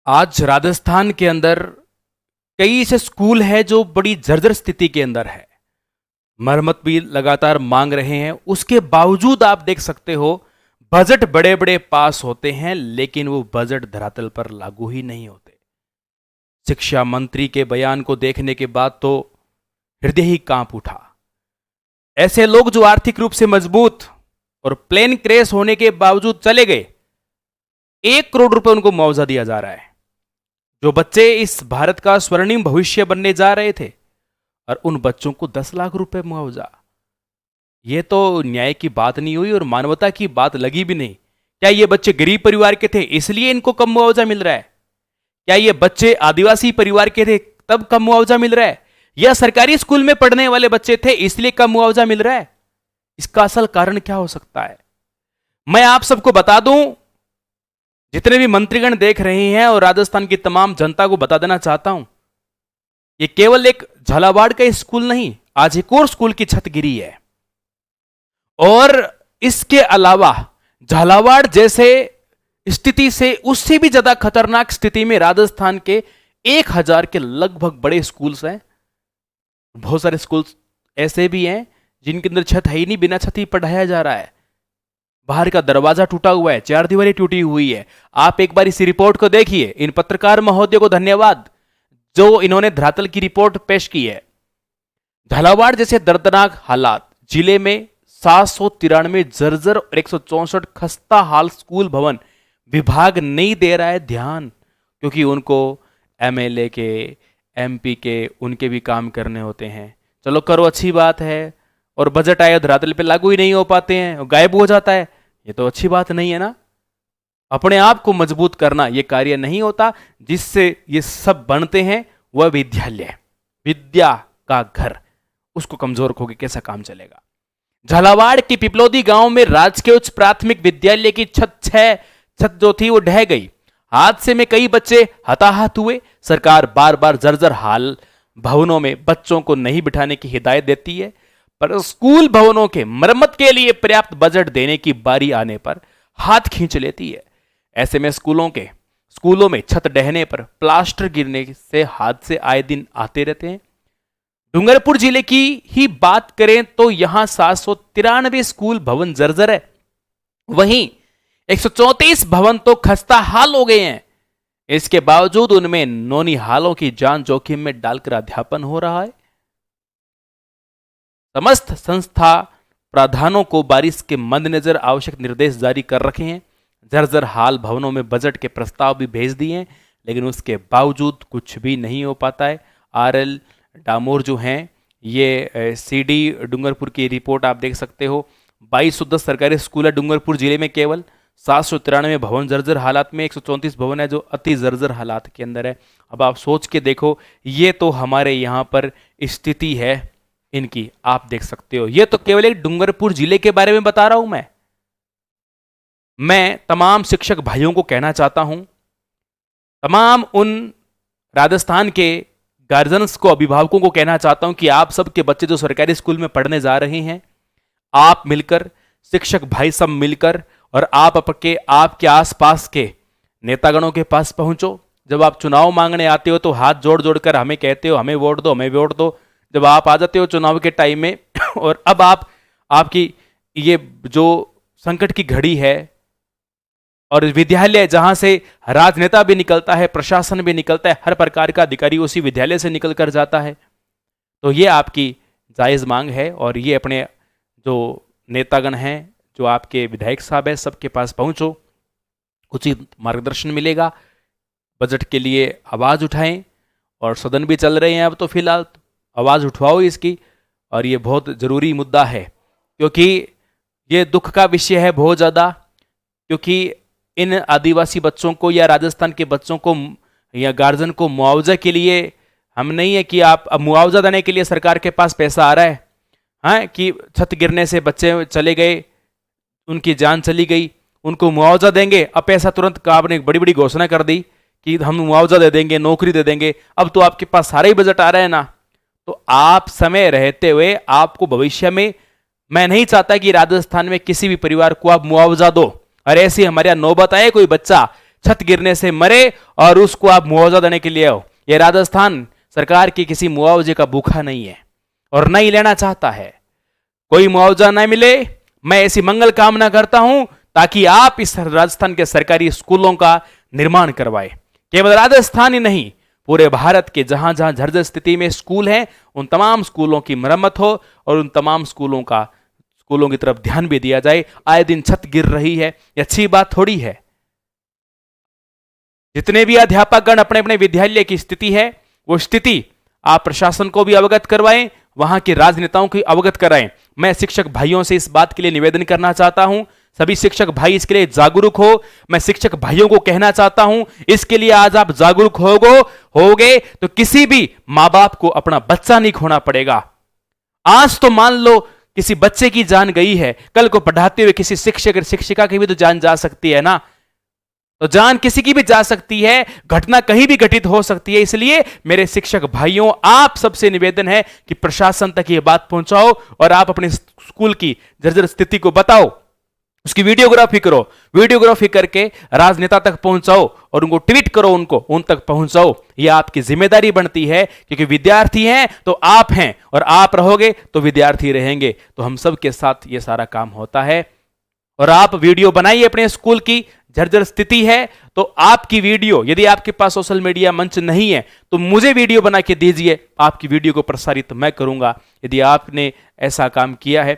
आज राजस्थान के अंदर कई ऐसे स्कूल हैं जो बड़ी जर्जर स्थिति के अंदर है। मरम्मत भी लगातार मांग रहे हैं। उसके बावजूद आप देख सकते हो बजट बड़े बड़े पास होते हैं, लेकिन वो बजट धरातल पर लागू ही नहीं होते। शिक्षा मंत्री के बयान को देखने के बाद तो हृदय ही कांप उठा। ऐसे लोग जो आर्थिक रूप से मजबूत और प्लेन क्रैश होने के बावजूद चले गए, 1 करोड़ रुपए उनको मुआवजा दिया जा रहा है। जो बच्चे इस भारत का स्वर्णिम भविष्य बनने जा रहे थे, और उन बच्चों को 10 लाख रुपए मुआवजा। ये तो न्याय की बात नहीं हुई और मानवता की बात लगी भी नहीं। क्या ये बच्चे गरीब परिवार के थे इसलिए इनको कम मुआवजा मिल रहा है? क्या ये बच्चे आदिवासी परिवार के थे तब कम मुआवजा मिल रहा है? या सरकारी स्कूल में पढ़ने वाले बच्चे थे इसलिए कम मुआवजा मिल रहा है? इसका असल कारण क्या हो सकता है? मैं आप सबको बता दूं, जितने भी मंत्रीगण देख रहे हैं और राजस्थान की तमाम जनता को बता देना चाहता हूं, ये केवल एक झालावाड़ का स्कूल नहीं, आज एक और स्कूल की छत गिरी है। और इसके अलावा झालावाड़ जैसे स्थिति से उससे भी ज्यादा खतरनाक स्थिति में राजस्थान के 1000 के लगभग बड़े स्कूल्स हैं। बहुत सारे स्कूल्स ऐसे भी हैं जिनके अंदर छत है ही नहीं, बिना छत ही पढ़ाया जा रहा है। बाहर का दरवाजा टूटा हुआ है, 4 दीवारें टूटी हुई है। आप एक बार इस रिपोर्ट को देखिए। इन पत्रकार महोदय को धन्यवाद जो इन्होंने धरातल की रिपोर्ट पेश की है। झालावाड़ जैसे दर्दनाक हालात, जिले में 793 जर्जर और 164 खस्ता हाल स्कूल भवन विभाग नहीं दे रहा है ध्यान, क्योंकि उनको एमएलए के, एमपी के, उनके भी काम करने होते हैं। चलो करो, अच्छी बात है। और बजट आया धरातल पे लागू ही नहीं हो पाते हैं और गायब हो जाता है, ये तो अच्छी बात नहीं है ना। अपने आप को मजबूत करना ये कार्य नहीं होता। जिससे ये सब बनते हैं वह विद्यालय, विद्या का घर, उसको कमजोर होकर कैसा काम चलेगा। झालावाड़ के पिपलोदी गांव में राजकीय उच्च प्राथमिक विद्यालय की छत जो थी वो ढह गई। हादसे में कई बच्चे हताहत हुए। सरकार बार बार जर्जर हाल भवनों में बच्चों को नहीं बिठाने की हिदायत देती है, पर स्कूल भवनों के मरम्मत के लिए पर्याप्त बजट देने की बारी आने पर हाथ खींच लेती है। ऐसे में स्कूलों में छत ढहने पर, प्लास्टर गिरने से हादसे आए दिन आते रहते हैं। डूंगरपुर जिले की ही बात करें तो यहां 793 स्कूल भवन जर्जर है, वहीं 134 भवन तो खस्ता हाल हो गए हैं। इसके बावजूद उनमें नौनिहालों की जान जोखिम में डालकर अध्यापन हो रहा है। समस्त संस्था प्रधानों को बारिश के मद्देनजर आवश्यक निर्देश जारी कर रखे हैं। जर्जर हाल भवनों में बजट के प्रस्ताव भी भेज दिए हैं, लेकिन उसके बावजूद कुछ भी नहीं हो पाता है। आरएल डामोर जो हैं, ये सीडी डूंगरपुर की रिपोर्ट आप देख सकते हो। 2210 सरकारी स्कूल है डूंगरपुर जिले में, केवल 793 भवन जर्जर हालात में, 134 भवन है जो अति जर्जर हालात के अंदर है। अब आप सोच के देखो, ये तो हमारे यहाँ पर स्थिति है इनकी, आप देख सकते हो। ये तो केवल एक डूंगरपुर जिले के बारे में बता रहा हूं। मैं तमाम शिक्षक भाइयों को कहना चाहता हूं, तमाम उन राजस्थान के गार्जियंस को, अभिभावकों को कहना चाहता हूं कि आप सबके बच्चे जो सरकारी स्कूल में पढ़ने जा रहे हैं, आप मिलकर, शिक्षक भाई सब मिलकर, और आपके आसपास के नेतागणों के पास पहुंचो। जब आप चुनाव मांगने आते हो तो हाथ जोड़ जोड़कर हमें कहते हो हमें वोट दो, हमें वोट दो। जब आप आ जाते हो चुनाव के टाइम में और अब आपकी ये जो संकट की घड़ी है, और विद्यालय जहां से राजनेता भी निकलता है, प्रशासन भी निकलता है, हर प्रकार का अधिकारी उसी विद्यालय से निकल कर जाता है, तो ये आपकी जायज मांग है। और ये अपने जो नेतागण हैं, जो आपके विधायक साहब हैं, सबके पास पहुंचो, उचित मार्गदर्शन मिलेगा। बजट के लिए आवाज उठाएं, और सदन भी चल रहे हैं अब तो फिलहाल, तो आवाज उठवाओ इसकी। और ये बहुत जरूरी मुद्दा है, क्योंकि ये दुख का विषय है बहुत ज्यादा। क्योंकि इन आदिवासी बच्चों को या राजस्थान के बच्चों को या गार्जियन को मुआवजा के लिए, हम नहीं है कि आप मुआवजा देने के लिए सरकार के पास पैसा आ रहा है, हाँ, कि छत गिरने से बच्चे चले गए, उनकी जान चली गई, उनको मुआवजा देंगे। अब पैसा तुरंत आपने बड़ी बड़ी घोषणा कर दी कि हम मुआवजा दे देंगे, नौकरी दे देंगे। अब तो आपके पास सारा ही बजट आ रहा है ना, तो आप समय रहते हुए आपको भविष्य में, मैं नहीं चाहता कि राजस्थान में किसी भी परिवार को आप मुआवजा दो और ऐसी हमारे यहां नौबत आए कोई बच्चा छत गिरने से मरे और उसको आप मुआवजा देने के लिए आओ। यह राजस्थान सरकार की किसी मुआवजे का भूखा नहीं है और नहीं लेना चाहता है। कोई मुआवजा न मिले, मैं ऐसी मंगल कामना करता हूं ताकि आप इस राजस्थान के सरकारी स्कूलों का निर्माण करवाए। केवल राजस्थान ही नहीं, पूरे भारत के जहां जहां जर्जर स्थिति में स्कूल हैं, उन तमाम स्कूलों की मरम्मत हो और उन तमाम स्कूलों की तरफ ध्यान भी दिया जाए। आए दिन छत गिर रही है, यह अच्छी बात थोड़ी है। जितने भी अध्यापकगण अपने अपने विद्यालय की स्थिति है, वो स्थिति आप प्रशासन को भी अवगत करवाएं, वहां के राजनेताओं को अवगत कराएं। मैं शिक्षक भाइयों से इस बात के लिए निवेदन करना चाहता हूं, सभी शिक्षक भाई इसके लिए जागरूक हो। मैं शिक्षक भाइयों को कहना चाहता हूं, इसके लिए आज आप जागरूक होगे तो किसी भी मां बाप को अपना बच्चा नहीं खोना पड़ेगा। आज तो मान लो किसी बच्चे की जान गई है, कल को पढ़ाते हुए किसी शिक्षक शिक्षिका की भी तो जान जा सकती है ना। तो जान किसी की भी जा सकती है, घटना कहीं भी घटित हो सकती है। इसलिए मेरे शिक्षक भाइयों, आप सबसे निवेदन है कि प्रशासन तक ये बात पहुंचाओ और आप अपने स्कूल की जर्जर स्थिति को बताओ, उसकी वीडियोग्राफी करो, वीडियोग्राफी करके राजनेता तक पहुंचाओ और उनको ट्वीट करो, उन तक पहुंचाओ। यह आपकी जिम्मेदारी बनती है, क्योंकि विद्यार्थी हैं तो आप हैं और आप रहोगे तो विद्यार्थी रहेंगे। तो हम सब के साथ यह सारा काम होता है। और आप वीडियो बनाइए अपने स्कूल की, जर्जर स्थिति है तो आपकी वीडियो, यदि आपके पास सोशल मीडिया मंच नहीं है तो मुझे वीडियो बना के दीजिए, आपकी वीडियो को प्रसारित मैं करूंगा। यदि आपने ऐसा काम किया है,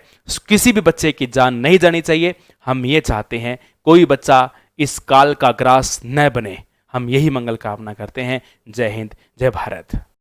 किसी भी बच्चे की जान नहीं जानी चाहिए। हम ये चाहते हैं कोई बच्चा इस काल का ग्रास न बने, हम यही मंगल कामना करते हैं। जय हिंद, जय भारत।